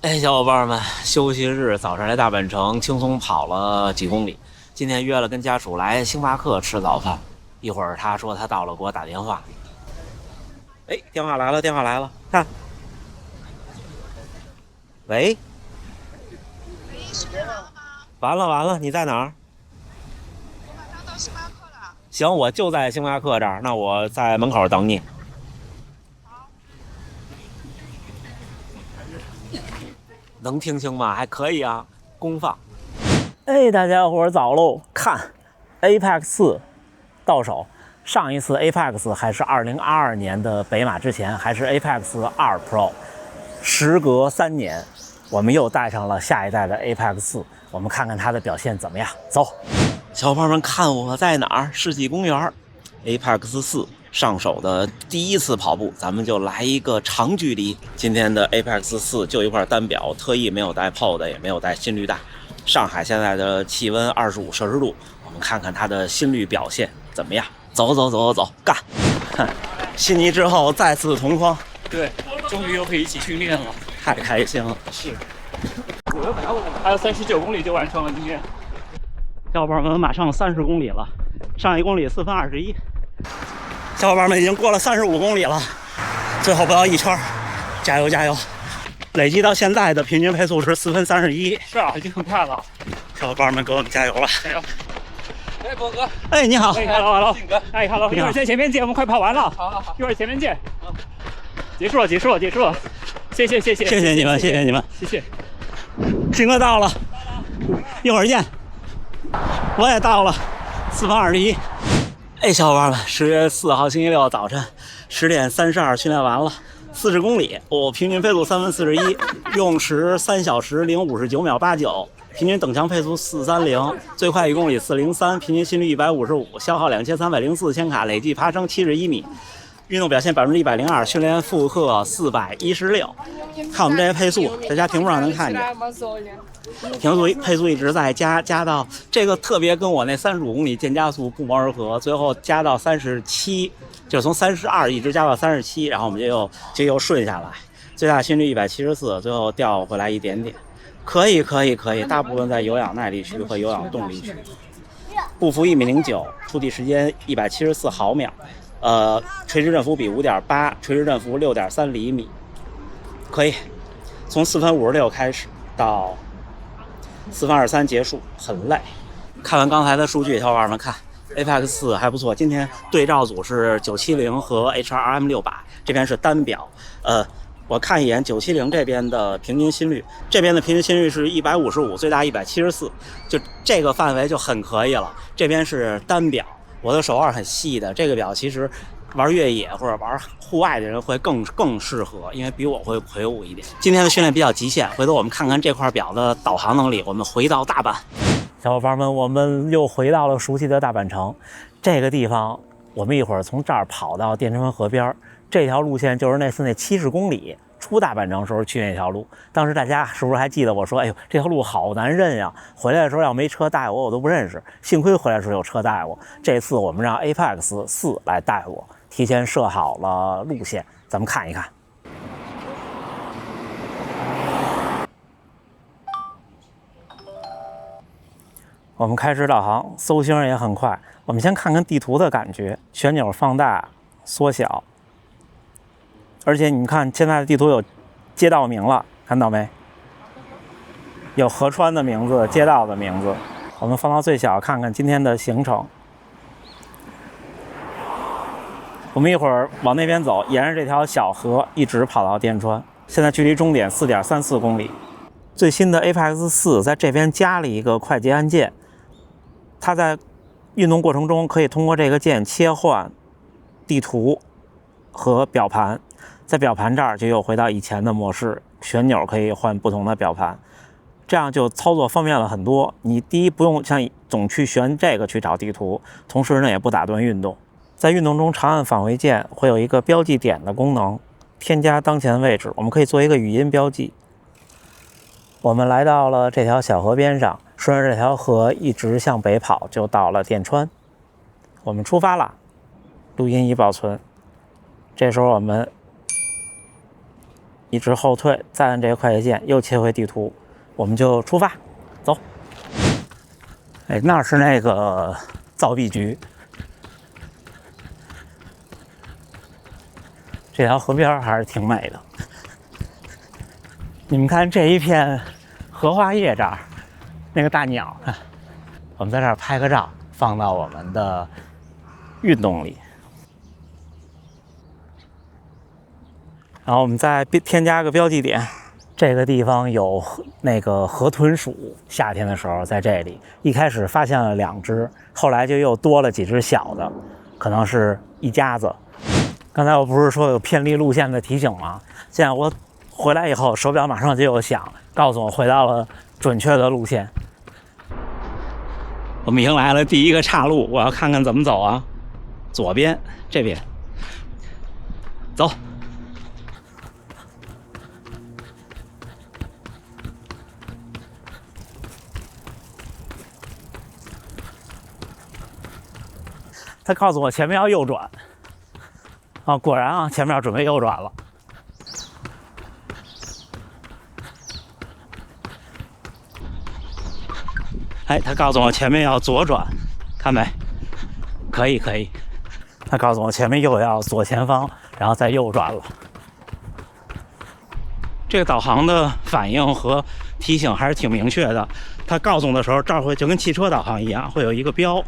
哎，小伙伴们，休息日早上来大本城，轻松跑了几公里。今天约了跟家属来星巴克吃早饭，一会儿他说他到了，给我打电话。哎，电话来了，看。喂，完了，你在哪儿？我马上到星巴克了。行，我就在星巴克这儿，那我在门口等你。好。能听清吗？还可以啊，公放。哎，大家伙儿早喽！看 ，Apex 4到手。上一次 Apex 还是2022年的北马之前，还是 Apex 2 Pro。时隔3年，我们又带上了下一代的 Apex 4，我们看看它的表现怎么样。走，小伙伴们，看我在哪儿？世纪公园 ，Apex 4。上手的第一次跑步，咱们就来一个长距离。今天的 Apex 4就一块单表，特意没有带 POD， 也没有带心率带。上海现在的气温25摄氏度，我们看看它的心率表现怎么样？走，干！悉尼之后再次同框，对，终于又可以一起训练了，太开心了。是，还有39公里就完成了今天。小伙伴们，马上30公里了，上1公里4分21。小伙伴们已经过了35公里了，最后不到1圈，加油！累计到现在的平均配速是4分31。是啊，已经很快了。小伙伴们，给我们加油吧！加油！哎，波哥。哎，你好。哎 ，hello。哎 ，hello。一会儿在前面见，我们快跑完了。好。一会儿前面见。结束了。谢谢你们。谢谢。鑫哥到了，一会儿见。我也到了，4分21。哎，小伙伴们，10月4号星期六早晨10点32训练完了，40公里，平均配速3分41，用时3小时059秒89，平均等强配速430，最快1公里403，平均心率155，消耗2304千卡，累计爬升71米。运动表现102%，训练负荷416。看我们这些配速，在家屏幕上能看见，配速一直在加到这个特别跟我那35公里渐加速不谋而合，最后加到37，就从32一直加到37，然后我们就又顺下来，最大心率174，最后掉回来一点点，可以，大部分在有氧耐力区和有氧动力区。步幅1.09米，触地时间174毫秒。垂直振幅比5.8，垂直振幅6.3厘米，可以。从4分56开始到4分23结束，很累。看完刚才的数据，小伙伴们看 Apex 4还不错。今天对照组是970和 HRM600，这边是单表。我看一眼970这边的平均心率，这边的平均心率是155，最大174，就这个范围就很可以了。这边是单表。我的手腕很细的，这个表其实玩越野或者玩户外的人会更适合，因为比我会魁梧一点。今天的训练比较极限，回头我们看看这块表的导航能力。我们回到大阪，小伙伴们，我们又回到了熟悉的大阪城。这个地方，我们一会儿从这儿跑到电川河边，这条路线就是那次那70公里。出大阪城时候去那条路，当时大家是不是还记得我说，哎呦，这条路好难认呀，回来的时候要没车带我都不认识，幸亏回来的时候有车带我。这次我们让 Apex 4来带我，提前设好了路线，咱们看一看。我们开始导航，搜星也很快。我们先看看地图的感觉，旋钮放大缩小，而且你看现在的地图有街道名了，看到没？有河川的名字，街道的名字。我们放到最小，看看今天的行程。我们一会儿往那边走，沿着这条小河一直跑到电川。现在距离终点4.34公里。最新的 Apex 4在这边加了一个快捷按键，它在运动过程中可以通过这个键切换地图和表盘。在表盘这儿就又回到以前的模式，旋钮可以换不同的表盘，这样就操作方便了很多。你第一不用像总去旋这个去找地图，同时呢也不打断运动。在运动中长按返回键会有一个标记点的功能，添加当前位置，我们可以做一个语音标记。我们来到了这条小河边上，顺着这条河一直向北跑，就到了电川。我们出发了，录音已保存。这时候我们一直后退，再按这个快捷键，又切回地图，我们就出发，走。哎，那是那个造币局。这条河边还是挺美的。你们看这一片荷花叶这儿，那个大鸟，我们在这儿拍个照，放到我们的运动里。然后我们再添加个标记点，这个地方有那个河豚鼠，夏天的时候在这里，一开始发现了2只，后来就又多了几只小的，可能是一家子。刚才我不是说有偏离路线的提醒吗？现在我回来以后，手表马上就有响，告诉我回到了准确的路线。我们迎来了第一个岔路，我要看看怎么走啊。左边这边，走。他告诉我前面要右转。啊，果然啊，前面要准备右转了。哎，他告诉我前面要左转，看没？可以可以。他告诉我前面又要左前方，然后再右转了。这个导航的反应和提醒还是挺明确的。他告诉我的时候，这儿会就跟汽车导航一样，会有一个标。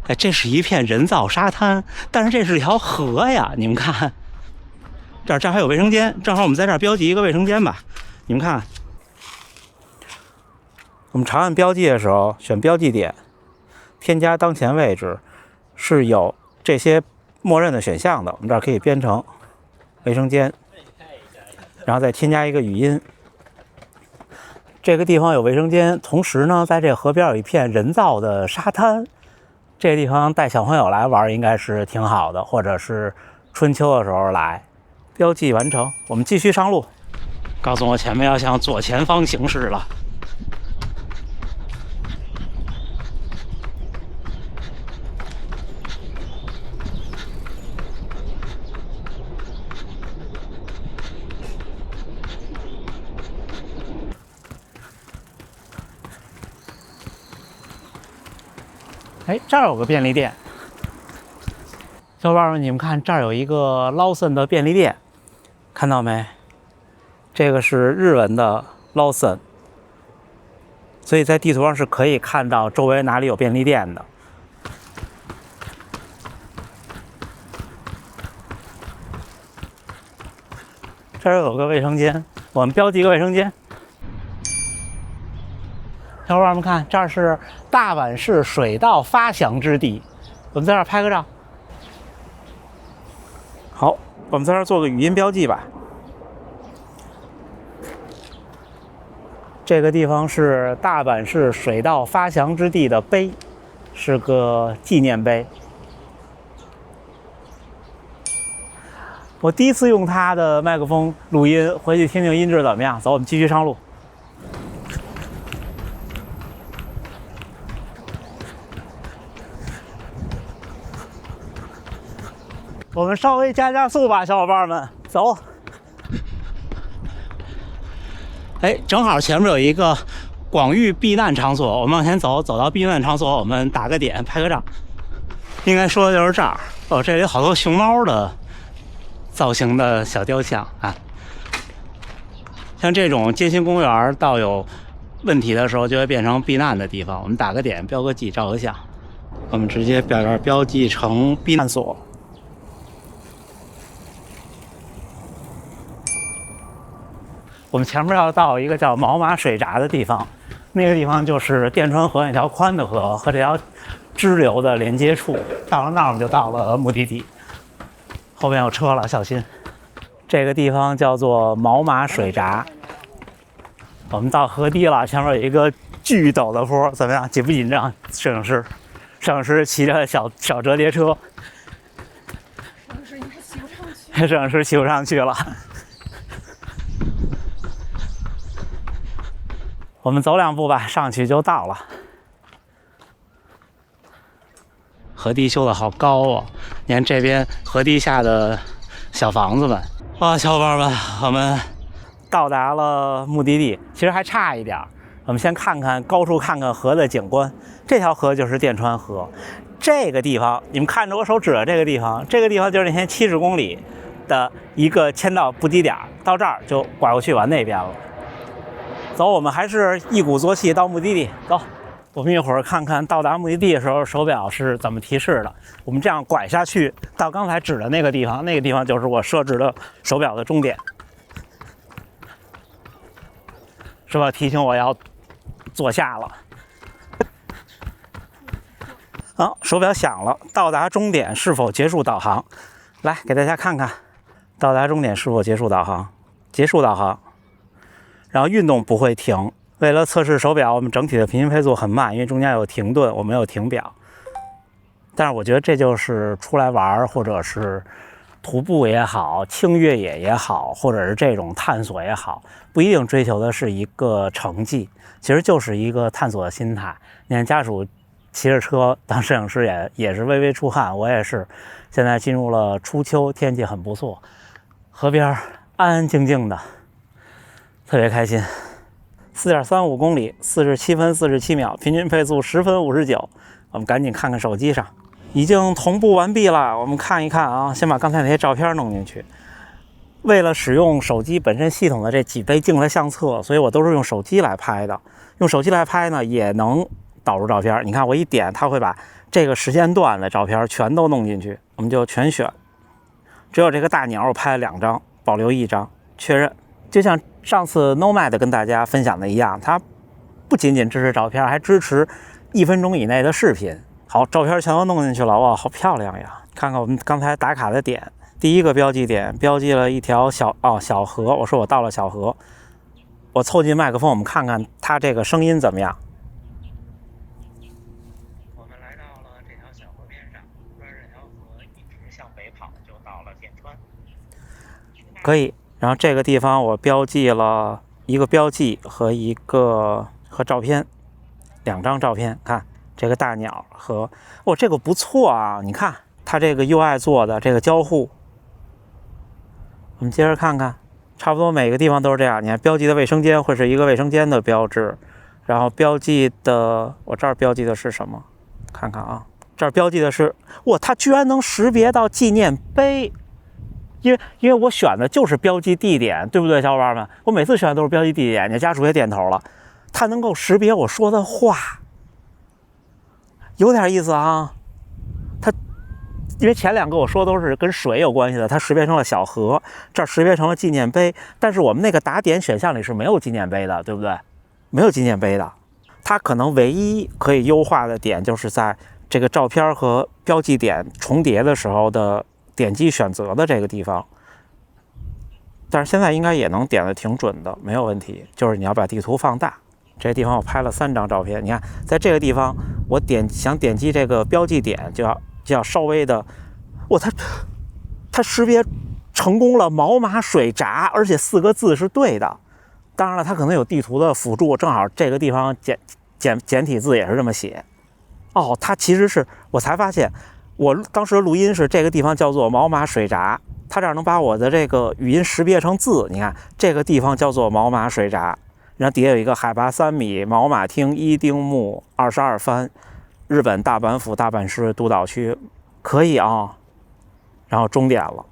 哎，这是一片人造沙滩，但是这是一条河呀！你们看，这儿还有卫生间，正好我们在这儿标记一个卫生间吧。你们看，我们长按标记的时候，选标记点，添加当前位置，是有这些默认的选项的。我们这儿可以编成卫生间，然后再添加一个语音。这个地方有卫生间，同时呢，在这河边有一片人造的沙滩。这个地方带小朋友来玩应该是挺好的，或者是春秋的时候来。标记完成，我们继续上路。告诉我前面要向左前方行驶了。哎，这儿有个便利店，小伙伴们，你们看，这儿有一个 Lawson 的便利店，看到没？这个是日文的 Lawson， 所以在地图上是可以看到周围哪里有便利店的。这儿有个卫生间，我们标记一个卫生间。小伙伴们看，这儿是大阪市水稻发祥之地，我们在这儿拍个照。好，我们在这儿做个语音标记吧。这个地方是大阪市水稻发祥之地的碑，是个纪念碑。我第一次用它的麦克风录音，回去听听音质怎么样。走，我们继续上路。我们稍微加速吧，小伙伴们，走。哎，正好前面有一个广域避难场所，我们往前走，走到避难场所，我们打个点，拍个照。应该说的就是这儿。哦，这里有好多熊猫的造型的小雕像啊。像这种街心公园到有问题的时候，就会变成避难的地方。我们打个点，标个记，照个相。我们直接标记成避难所。我们前面要到一个叫毛马水闸的地方，那个地方就是电川河那条宽的河和这条支流的连接处。到了那儿我们就到了目的地，后面有车了，小心。这个地方叫做毛马水闸。我们到河堤了，前面有一个巨陡的坡，怎么样？紧不紧张？摄影师，摄影师骑着小折叠车。摄影师应该骑不上去。摄影师骑不上去了。我们走2步吧，上去就到了。河堤修的好高啊！你看这边河堤下的小房子们，哇，小伙伴们，我们到达了目的地，其实还差一点。我们先看看高处看看河的景观，这条河就是电川河。这个地方，你们看着我手指的这个地方，这个地方就是那天70公里的一个签到补给点，到这儿就拐过去往那边了。走，我们还是一鼓作气到目的地，走。我们一会儿看看到达目的地的时候手表是怎么提示的。我们这样拐下去到刚才指的那个地方，那个地方就是我设置的手表的终点，是吧？提醒我要坐下了。好，手表响了，到达终点是否结束导航？来给大家看看，到达终点是否结束导航？结束导航，然后运动不会停。为了测试手表，我们整体的平均配速很慢，因为中间有停顿，我没有停表。但是我觉得这就是出来玩，或者是徒步也好，轻越野也好，或者是这种探索也好，不一定追求的是一个成绩，其实就是一个探索的心态。你看家属骑着车当摄影师也是微微出汗，我也是。现在进入了初秋，天气很不错，河边安安静静的，特别开心。4.35公里，47分47秒，平均配速10分59。我们赶紧看看手机上，已经同步完毕了。我们看一看啊，先把刚才那些照片弄进去。为了使用手机本身系统的这几倍镜的相册，所以我都是用手机来拍的。用手机来拍呢，也能导入照片。你看我一点，它会把这个时间段的照片全都弄进去，我们就全选。只有这个大鸟我拍了2张，保留1张，确认。就像上次 Nomad 跟大家分享的一样，它不仅仅支持照片，还支持1分钟以内的视频。好，照片全都弄进去了，哇，好漂亮呀！看看我们刚才打卡的点，第一个标记点标记了一条小河，我说我到了小河，我凑近麦克风，我们看看它这个声音怎么样。我们来到了这条小河边上，顺着这条河一直向北跑，就到了电川。可以。然后这个地方我标记了一个标记和照片，2张照片。看这个大鸟和这个不错啊！你看它这个 UI 做的这个交互，我们接着看看，差不多每个地方都是这样。你看标记的卫生间会是一个卫生间的标志，然后标记的我这儿标记的是什么？看看啊，这儿标记的是它居然能识别到纪念碑。因为我选的就是标记地点，对不对，小伙伴们？我每次选的都是标记地点，你家属也点头了，它能够识别我说的话，有点意思啊。它因为前2个我说都是跟水有关系的，它识别成了小河，这儿识别成了纪念碑，但是我们那个打点选项里是没有纪念碑的，对不对？没有纪念碑的，它可能唯一可以优化的点就是在这个照片和标记点重叠的时候的点击选择的这个地方，但是现在应该也能点的挺准的，没有问题。就是你要把地图放大，这个地方我拍了3张照片。你看，在这个地方我想点击这个标记点，就要稍微的，它识别成功了，毛马水闸，而且4个字是对的。当然了，它可能有地图的辅助，正好这个地方简体字也是这么写。它其实是我才发现。我当时的录音是这个地方叫做毛马水闸，它这儿能把我的这个语音识别成字。你看这个地方叫做毛马水闸，然后底下有一个海拔3米，毛马町伊丁目22番，日本大阪府大阪市督导区，可以啊。然后终点了，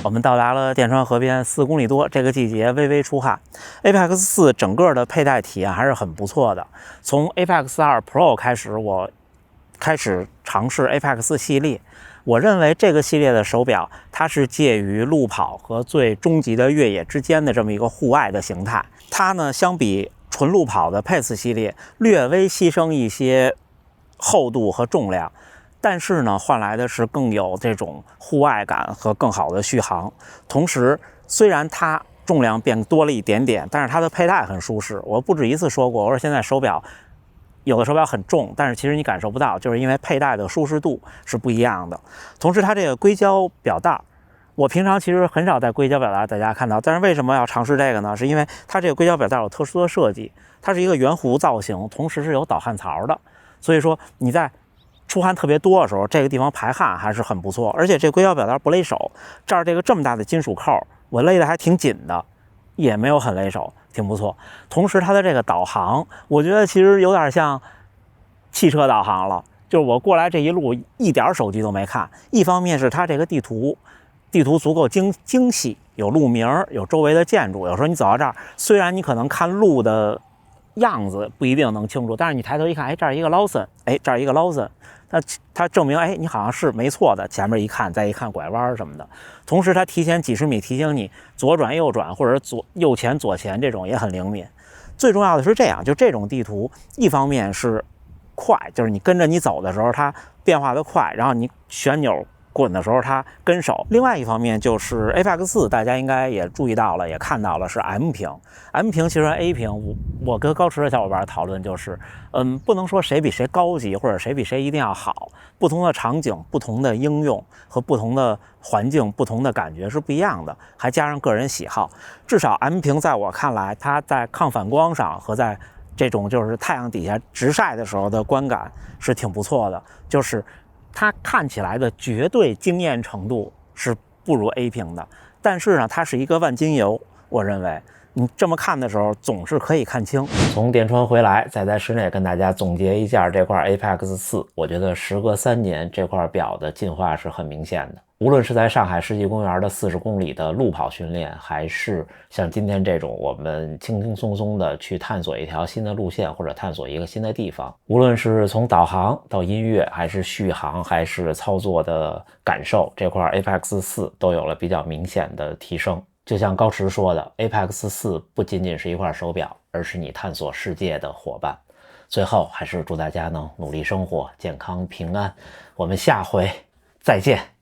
我们到达了电川河边4公里多，这个季节微微出汗。Apex 4整个的佩戴体验还是很不错的，从 Apex 2 Pro 开始，我开始尝试 Apex 系列，我认为这个系列的手表，它是介于路跑和最终极的越野之间的这么一个户外的形态。它呢，相比纯路跑的 Pace 系列，略微牺牲一些厚度和重量，但是呢，换来的是更有这种户外感和更好的续航。同时，虽然它重量变多了一点点，但是它的佩戴很舒适。我不止一次说过，我说现在手表。有的手表很重，但是其实你感受不到，就是因为佩戴的舒适度是不一样的。同时，它这个硅胶表带，我平常其实很少带硅胶表带，大家看到。但是为什么要尝试这个呢？是因为它这个硅胶表带有特殊的设计，它是一个圆弧造型，同时是有导汗槽的。所以说你在出汗特别多的时候，这个地方排汗还是很不错。而且这硅胶表带不勒手，这儿这么大的金属扣，我勒得还挺紧的，也没有很勒手，挺不错。同时它的这个导航，我觉得其实有点像汽车导航了，就是我过来这一路一点手机都没看。一方面是它这个地图足够精细，有路名，有周围的建筑。有时候你走到这儿，虽然你可能看路的样子不一定能清楚，但是你抬头一看，哎，这儿一个 Lawson， 哎，这儿一个 Lawson， 它证明，哎，你好像是没错的。前面一看，再一看拐弯什么的，同时它提前几十米提醒你左转右转，或者右前左前，这种也很灵敏。最重要的是这样，就这种地图，一方面是快，就是你跟着你走的时候，它变化的快，然后你旋钮滚的时候它跟手。另外一方面就是 Apex 4，大家应该也注意到了，也看到了是 M 屏。M 屏其实 A 屏，我跟高驰的小伙伴讨论就是，不能说谁比谁高级，或者谁比谁一定要好。不同的场景、不同的应用和不同的环境、不同的感觉是不一样的，还加上个人喜好。至少 M 屏在我看来，它在抗反光上和在这种就是太阳底下直晒的时候的观感是挺不错的，就是它看起来的绝对惊艳程度是不如 A 屏的，但是呢，它是一个万金油，我认为你这么看的时候总是可以看清。从电川回来，再在室内跟大家总结一下这块 Apex 4，我觉得时隔3年，这块表的进化是很明显的。无论是在上海世纪公园的40公里的路跑训练，还是像今天这种我们轻轻松松的去探索一条新的路线，或者探索一个新的地方，无论是从导航到音乐，还是续航，还是操作的感受，这块 Apex 4都有了比较明显的提升。就像高驰说的， Apex 4不仅仅是一块手表，而是你探索世界的伙伴。最后还是祝大家能努力生活，健康平安，我们下回再见。